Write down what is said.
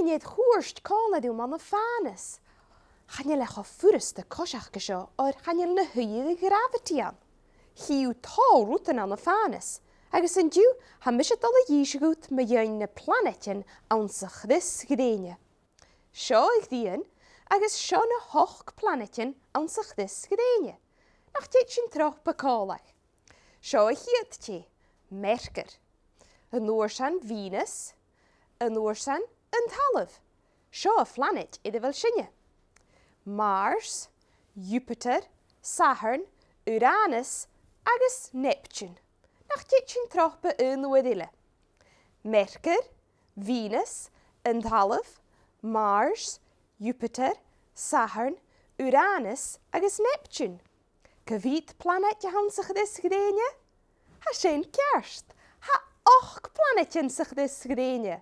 Chine chwrst còmhla diw man y Fànas. Chine lech o ffwrys dy cosiach gysio o'r chine na hwydd y gravity an. Hiw tol rwtyn an y Fànas. Agus yn diw, ha mysio dal y ysgwt mae yw'n y planetyn ansach ddys gydeinio. Sio eich ddian, agus sio na hoch planetyn ansach ddys gydeinio. Nach dit sy'n troch by còlach. Sio eich hiad ti, Merkur. Yn oorsan Venus, yn oorsan an-diugh. Sio y planet iddo fel sinne. Mars, Jupiter, Saturn, Uranus, agus Neptune. Nach dit sy'n troch by yn wedile. Merkur, Venus, an-diugh, Mars, Jupiter, Saturn, Uranus, agus Neptune. Cyfyd planet je han zich dis gedeenje? Ha zijn kerst. Ha och planet je zich dis gedeenje.